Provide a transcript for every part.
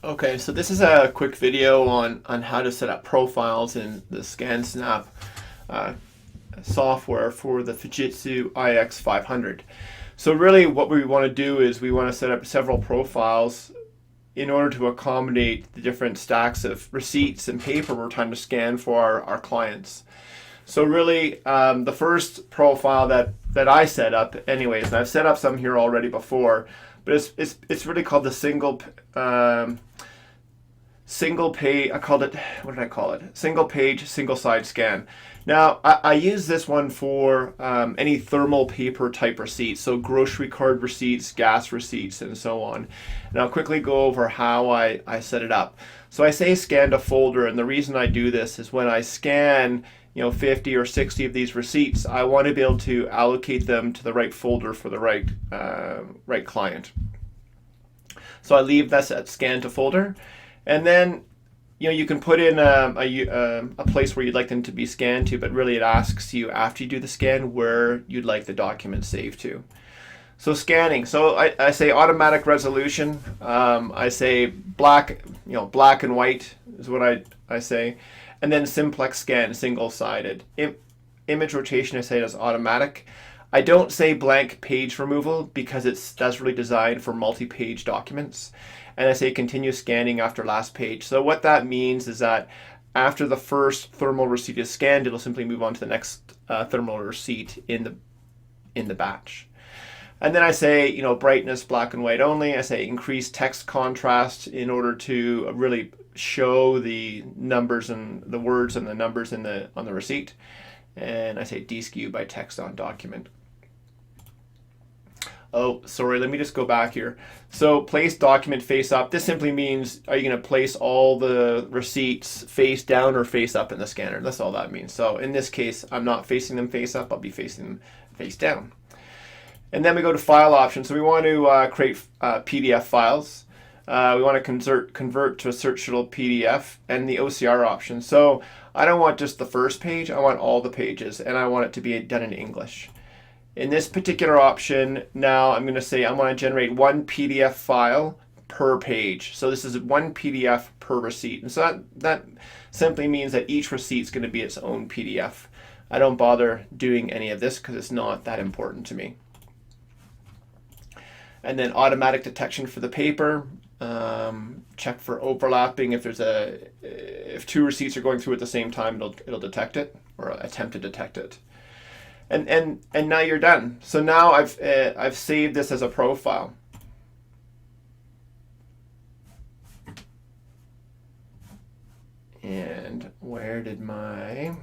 Okay, so this is a quick video on how to set up profiles in the ScanSnap uh, software for the Fujitsu IX 500. So really what we want to do is we want to set up several profiles in order to accommodate the different stacks of receipts and paper we're trying to scan for our clients. So really, the first profile that I set up, anyways, and I've set up some here already before, but it's really called the single page. I called it, what did I call it? Single page, single side scan. Now I use this one for any thermal paper type receipts, so grocery card receipts, gas receipts, and so on. And I'll quickly go over how I set it up. So I say scan to folder, and the reason I do this is when I scan 50 or 60 of these receipts, I want to be able to allocate them to the right folder for the right client. So I leave this at scan to folder, and then you can put in a place where you'd like them to be scanned to, but really it asks you after you do the scan where you'd like the document saved to. So scanning. So I say automatic resolution. I say black and white is what I say. And then simplex scan, single-sided. Image rotation, I say it as automatic. I don't say blank page removal because that's really designed for multi-page documents. And I say continue scanning after last page. So what that means is that after the first thermal receipt is scanned, it'll simply move on to the next thermal receipt in the batch. And then I say, brightness, black and white only. I say increase text contrast in order to really show the numbers and the words and the numbers on the receipt. And I say deskew by text on document. Oh, sorry, let me just go back here. So place document face up. This simply means, are you going to place all the receipts face down or face up in the scanner? That's all that means. So in this case, I'm not facing them face up. I'll be facing them face down. And then we go to file options. So we want to create PDF files. We want to convert to a searchable PDF and the OCR option. So I don't want just the first page. I want all the pages, and I want it to be done in English. In this particular option, now I'm going to say I want to generate one PDF file per page. So this is one PDF per receipt. And so that simply means that each receipt is going to be its own PDF. I don't bother doing any of this because it's not that important to me. And then automatic detection for the paper. Check for overlapping. If two receipts are going through at the same time, it'll detect it or attempt to detect it. And now you're done. So now I've saved this as a profile. And where did my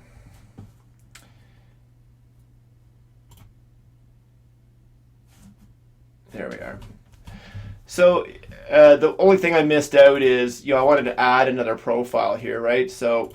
There we are. So the only thing I missed out is, I wanted to add another profile here, right? So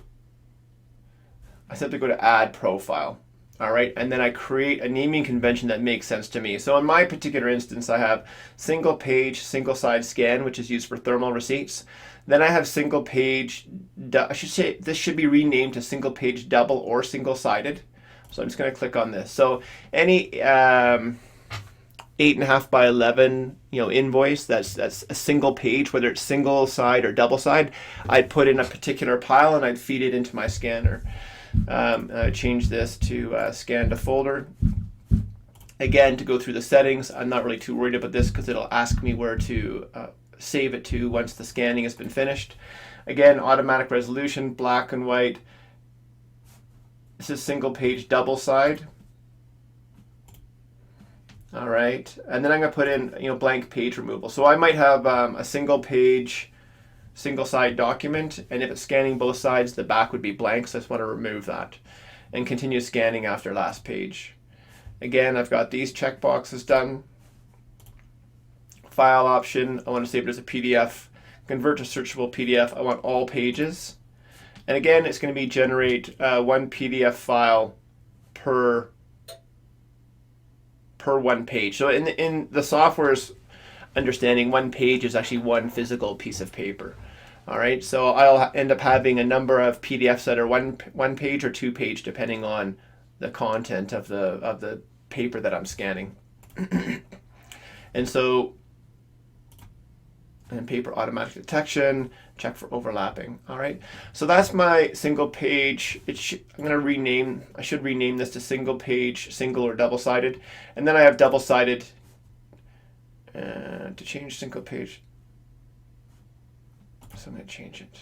I simply go to add profile, all right? And then I create a naming convention that makes sense to me. So in my particular instance, I have single page, single side scan, which is used for thermal receipts. Then I have single page, I should say this should be renamed to single page double or single sided. So I'm just going to click on this. So any 8.5 by 11 invoice that's a single page, whether it's single side or double side, I'd put in a particular pile and I'd feed it into my scanner. I change this to scan to folder. Again, to go through the settings, I'm not really too worried about this because it'll ask me where to save it to once the scanning has been finished. Again, automatic resolution, black and white. This is single page double side. All right, and then I'm going to put in blank page removal. So I might have a single page, single side document, and if it's scanning both sides, the back would be blank, so I just want to remove that. And continue scanning after last page. Again, I've got these checkboxes done. File option, I want to save it as a PDF. Convert to searchable PDF, I want all pages. And again, it's going to be generate one PDF file per one page. So in the software's understanding, one page is actually one physical piece of paper. All right, so I'll end up having a number of PDFs that are one page or 2 page, depending on the content of the paper that I'm scanning. And so and paper automatic detection, check for overlapping. All right, so that's my single page. I'm going to rename, I should rename this to single page, single or double-sided. And then I have double-sided to change single page. So I'm going to change it.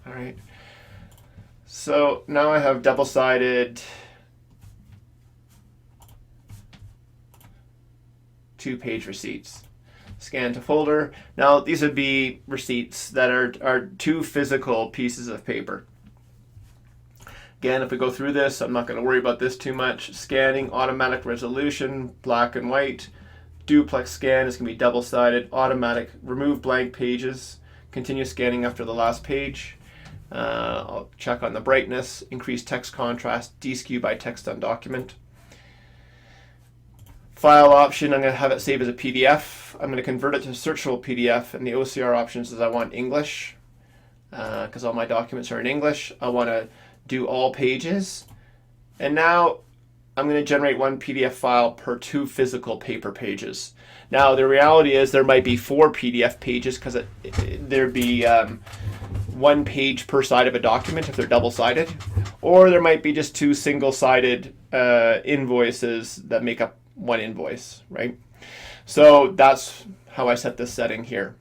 All right, so now I have double-sided 2-page receipts. Scan to folder. Now these would be receipts that are 2 physical pieces of paper. Again, if we go through this, I'm not going to worry about this too much. Scanning, automatic resolution, black and white. Duplex scan is going to be double-sided. Automatic, remove blank pages. Continue scanning after the last page. I'll check on the brightness. Increase text contrast. Deskew by text on document. File option, I'm going to have it save as a PDF. I'm going to convert it to a searchable PDF, and the OCR options is I want English, because all my documents are in English. I want to do all pages. And now I'm going to generate 1 PDF file per 2 physical paper pages. Now the reality is there might be 4 PDF pages, because there'd be 1 page per side of a document if they're double-sided. Or there might be just 2 single-sided invoices that make up 1 invoice, right? So that's how I set this setting here.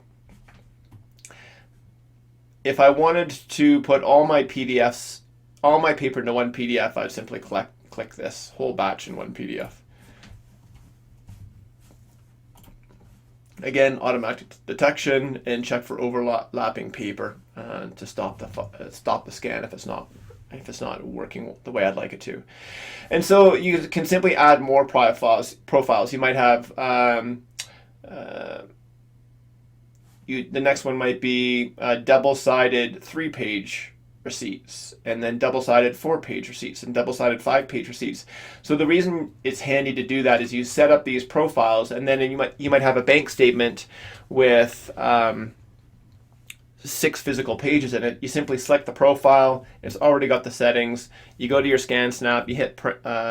If I wanted to put all my PDFs, all my paper into 1 PDF, I'd simply click this whole batch in 1 PDF. Again, automatic detection, and check for overlapping paper to stop the scan if it's not working the way I'd like it to. And so you can simply add more profiles. You might have the next one might be double-sided 3-page receipts, and then double-sided 4-page receipts, and double-sided 5-page receipts. So the reason it's handy to do that is you set up these profiles, and then you might have a bank statement with 6 physical pages in it. You simply select the profile. It's already got the settings. You go to your scan snap, you hit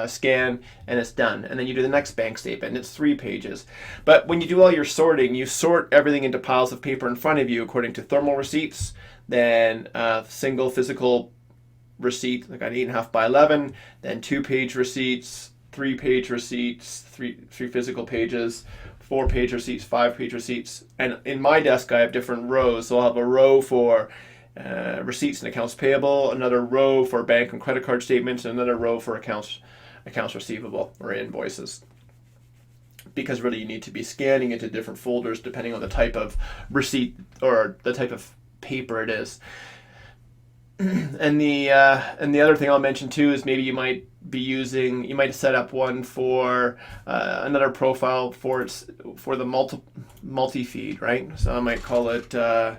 scan, and it's done. And then you do the next bank statement, and it's 3 pages. But when you do all your sorting, you sort everything into piles of paper in front of you according to thermal receipts, then single physical receipt, like an 8.5 by 11, then 2-page receipts, 3-page receipts, three physical pages, 4-page receipts, 5-page receipts. And in my desk, I have different rows. So I'll have a row for receipts and accounts payable, another row for bank and credit card statements, and another row for accounts receivable or invoices. Because really you need to be scanning into different folders depending on the type of receipt or the type of paper it is. And the other thing I'll mention too is maybe you might set up one for another profile for the multi-feed, right? So I might call it and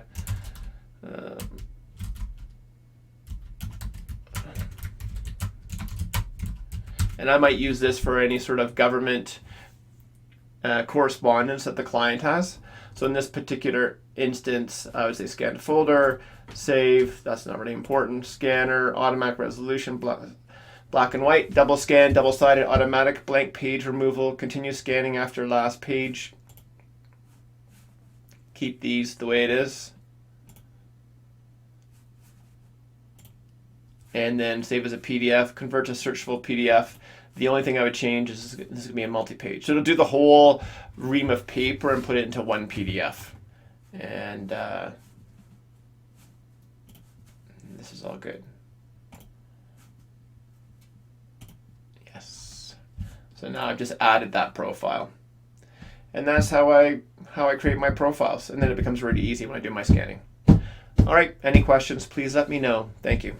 I might use this for any sort of government correspondence that the client has. So in this particular instance, I would say scan to folder, save, that's not really important, scanner, automatic resolution, black and white, double scan, double-sided, automatic, blank page removal, continue scanning after last page. Keep these the way it is. And then save as a PDF, convert to searchable PDF. The only thing I would change is this is going to be a multi-page. So it'll do the whole ream of paper and put it into 1 PDF. And this is all good. Yes. So now I've just added that profile. And that's how I create my profiles. And then it becomes really easy when I do my scanning. All right, any questions, please let me know. Thank you.